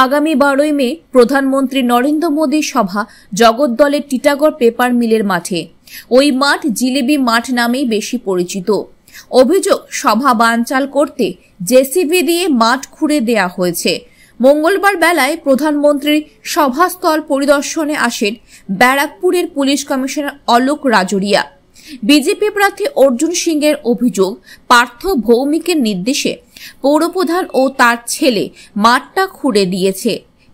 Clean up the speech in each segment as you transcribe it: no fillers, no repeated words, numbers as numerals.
আগামী 12ই মে প্রধানমন্ত্রী নরেন্দ্র মোদীর সভা জগদ্দলের টিটাগড় পেপার মিলের মাঠে। ওই মাঠ জিলেবি মাঠ নামেই বেশি পরিচিত। অভিযোগ, সভা বানচাল করতে জেসিবি দিয়ে মাঠ খুঁড়ে দেয়া হয়েছে। মঙ্গলবার বেলায় প্রধানমন্ত্রীর সভাস্থল পরিদর্শনে আসেন ব্যারাকপুরের police commissioner Alok Rajoria. BJP প্রার্থী অর্জুন সিংয়ের অভিযোগ, পার্থ ভৌমিকের নির্দেশে পৌরপ্রধান ও তার ছেলে মাঠটা খুঁড়ে দিয়েছে।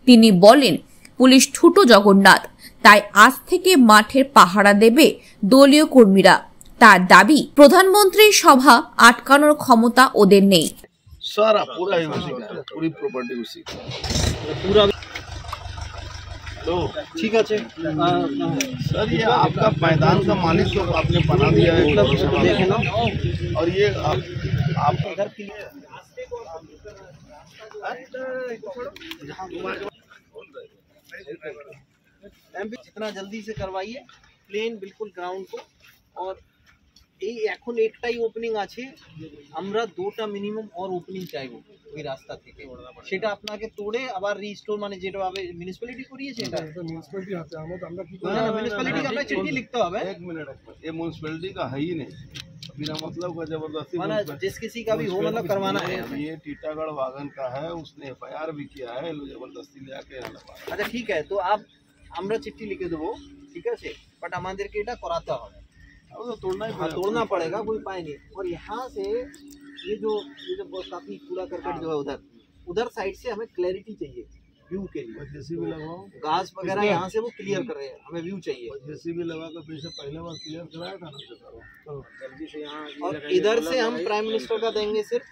তিনি বলেন, পুলিশ ঠুটো জগন্নাথ, তাই আজ থেকে মাঠের পাহারা দেবে দলীয় কর্মীরা। তার দাবি, প্রধানমন্ত্রীর সভা আটকানোর ক্ষমতা ওদের নেই। सारा पूरा ही उसी का, पूरी प्रॉपर्टी उसी का पूरा। तो ठीक है सर, ये आपका मैदान का मालिक तो आपने बना दिया है, देखे ना। और ये आप घर के लिए एमपी जितना जल्दी से करवाइए प्लेन बिल्कुल ग्राउंड को। और এই এখন একটাই ওপেনিং আছে, আমরা দুটো মিনিমাম আর ওপেনিং চাইবো ওই রাস্তা থেকে। সেটা আপনাকে তোড়ে আবার রিস্টোর, মানে যেটা ভাবে মিউনিসিপ্যালিটি করিয়েছে, এটা মিউনিসিপ্যালিটি আছে। আমরা কি করব, মিউনিসিপ্যালিটি কে আমরা চিঠি লিখতে হবে। एक मिनट, ये म्युनिसिपैलिटी का है ही नहीं, बिना मतलब का जबरदस्ती माना जिस किसी का भी हो मतलब करवाना है। ये टीटागढ़ वागन का है, उसने एफआईआर भी किया है, जबरदस्ती ले आके। अच्छा ठीक है, तो आप আমরা চিঠি লিখে দেবো, ঠিক আছে, বাট আমাদেরকে এটা করাতে হবে। तो तोड़ना पड़ेगा, कोई पाए नहीं। और यहाँ से ये जो काफी कूड़ा करकट जो है उधर साइड से हमें क्लैरिटी चाहिए व्यू के लिए। जेसीबी लगाओ, घास वगैरह यहाँ से वो क्लियर कर रहे हैं, हमें व्यू चाहिए। जेसीबी लगा कर पीछे पहले बार क्लियर कराया था ना, जल्दी से यहाँ। और इधर से हम प्राइम मिनिस्टर का देंगे सिर्फ,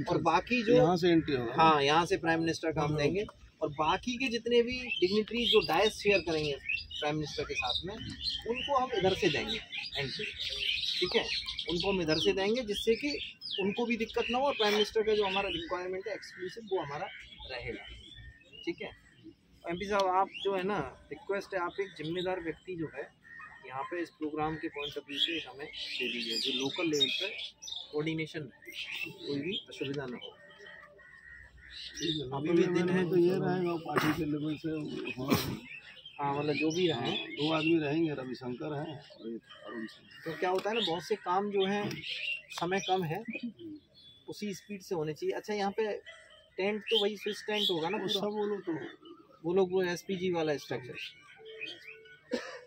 और बाकी जो यहाँ से एंट्री होगा, हाँ यहाँ से प्राइम मिनिस्टर का हम देंगे। और बाकी के जितने भी डिग्निटरी जो डायस शेयर करेंगे प्राइम मिनिस्टर के साथ में, उनको हम इधर से देंगे एंट्री, ठीक है, उनको हम इधर से देंगे, जिससे कि उनको भी दिक्कत ना हो। और प्राइम मिनिस्टर का जो हमारा रिक्वायरमेंट है एक्सक्लूसिव, वो हमारा रहेगा, ठीक है। एमपी साहब, आप जो है ना, रिक्वेस्ट है, आप एक जिम्मेदार व्यक्ति जो है यहाँ पे इस प्रोग्राम के पॉइंट ऑफ व्यू से हमें दे दीजिए, जो लोकल लेवल पर कोऑर्डिनेशन कोई भी असुविधा ना हो। अभी भी दिन है तो ये रहेगा पार्टी के लेवल से, हाँ मतलब जो भी रहे, 2 आदमी रहेंगे, रविशंकर हैं और अरुण सिंह। तो क्या होता है ना, बहुत से काम जो है समय कम है, उसी स्पीड से होने चाहिए। अच्छा, यहाँ पे टेंट तो वही स्विच टेंट होगा ना, सब वो लोग वो एसपीजी वाला स्ट्रक्चर,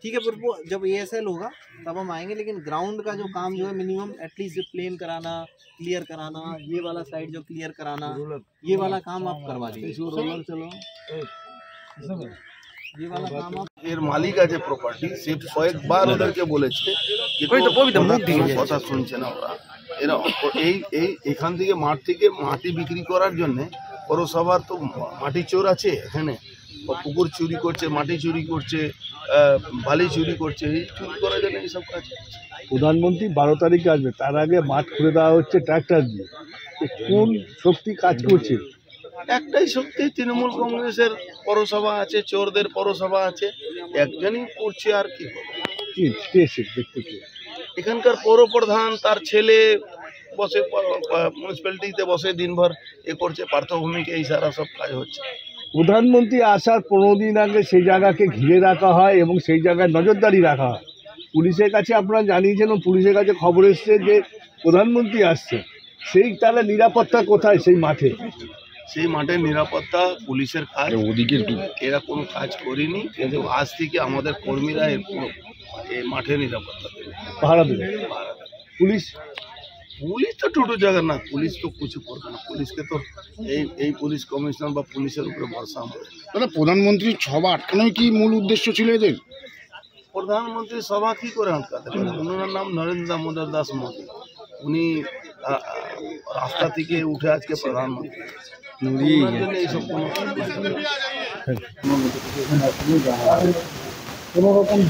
ठीक है। पर वो जब एएसएल होगा तब हम आएंगे, लेकिन ग्राउंड का जो काम जो है मिनिमम एटलीस्ट प्लेन कराना, क्लियर कराना, ये वाला साइड जो क्लियर कराना, ये वाला काम आप करवा दीजिए। चलो ये वाला काम आप এর মালিক আছে প্রপার্টি, সিফট কয়েকবার ওদেরকে বলেছে, কিন্তু কথা শুনছে না ওরা। এরা এখান থেকে মাঠ থেকে মাটি বিক্রি করার জন্য পৌরসভার তো মাটি চোর আছে এখানে, পুকুর চুরি করছে, মাটি চুরি করছে, বালি চুরি করছে, এই চুরি করার জন্য এইসব কাজ। প্রধানমন্ত্রী 12 তারিখে আসবে, তার আগে মাঠ খুঁড়ে দেওয়া হচ্ছে ট্রাক্টর দিয়ে। কোন শক্তি কাজ করছে? একটাই শক্তি, তৃণমূল কংগ্রেসের পৌরসভা আছে, চোরদের পৌরসভা আছে, একজনই করছে। আর কি এখানকার পৌরপ্রধান, তার ছেলে বসে মিউনিসিপ্যালিটিতে বসে দিনভর এ করছে, পার্থভূমিকে এই সারা সব কাজ হচ্ছে। প্রধানমন্ত্রী আসার 15 দিন আগে সেই জায়গাকে ঘিরে রাখা হয় এবং সেই জায়গায় নজরদারি রাখা হয়। পুলিশের কাছে আপনারা জানিয়েছেন, পুলিশের কাছে খবর এসছে যে প্রধানমন্ত্রী আসছে, সেই তাহলে নিরাপত্তা কোথায় সেই মাঠে? সেই মাঠের নিরাপত্তা পুলিশের কাজ, ওদিকে এরা কোনো কাজ করেনি, কিন্তু আজ থেকে আমাদের কর্মীরা এই মাঠে নিরাপত্তা দেবে, পাহারা দেবে। পুলিশ তো টোটো জায়গা না, পুলিশ তো কিছু করবে না। পুলিশকে তো এই পুলিশ কমিশনার বা পুলিশের উপরে ভরসা আমাদের। মানে প্রধানমন্ত্রীর সভা আটকানোই কি মূল উদ্দেশ্য ছিল এদের? প্রধানমন্ত্রী সভা কি করে আটকাতে পারে? ওনার নাম নরেন্দ্র দামোদর দাস মোদী, উনি রাস্তা থেকে উঠে আজকে প্রধানমন্ত্রী। কোনো রকম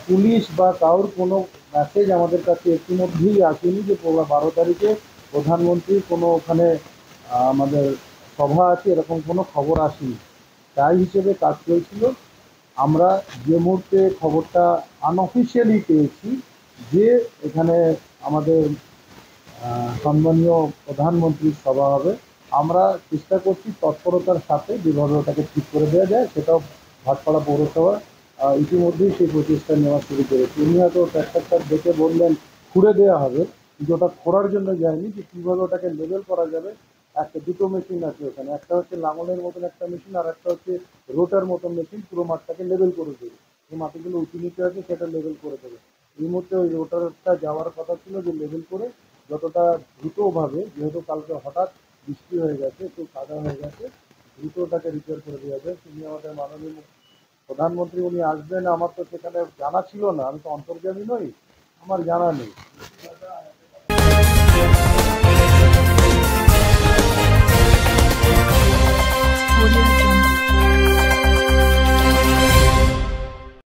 পুলিশ বা কারোর কোনো মেসেজ আমাদের কাছে ইতিমধ্যেই আসেনি যে 12 তারিখে প্রধানমন্ত্রীর কোনো ওখানে আমাদের সভা আছে, এরকম কোনো খবর আসেনি। তাই হিসেবে কাজ করেছিল। আমরা যে মুহূর্তে খবরটা আনঅফিসিয়ালি পেয়েছি যে এখানে আমাদের সম্মানীয় প্রধানমন্ত্রীর সভা হবে, আমরা চেষ্টা করছি তৎপরতার সাথে যেভাবে ওটাকে ঠিক করে দেওয়া যায় সেটাও ভাটপাড়া পৌরসভা ইতিমধ্যেই সেই প্রচেষ্টা নেওয়া শুরু করেছে। উনি হয়তো ট্র্যাক্টরটা দেখে বললেন খুঁড়ে দেওয়া হবে, কিন্তু ওটা খোঁড়ার জন্য যায়নি, যে কীভাবে ওটাকে লেবেল করা যাবে। দুটো মেশিন আছে ওখানে, একটা হচ্ছে লাঙলের মতন একটা মেশিন, আর একটা হচ্ছে রোটার মতন মেশিন, পুরো মাঠটাকে লেবেল করে দেবে। যে মাটিগুলো উঁচু নিচে আছে সেটা লেবেল করে দেবে। এই মুহূর্তে ওই রোটারটা যাওয়ার কথা ছিল, যে লেবেল করে যতটা দ্রুতভাবে, যেহেতু কালকে হঠাৎ বৃষ্টি হয়ে গেছে, একটু কাদা হয়ে গেছে, দ্রুত ওটাকে রিপেয়ার করে দেওয়া যায়। তিনি আমাদের মাননীয় প্রধানমন্ত্রী উনি আসবেন, আমার তো সেখানে জানা ছিল না, আমি তো অন্তর্যামী নই, আমার জানা নেই।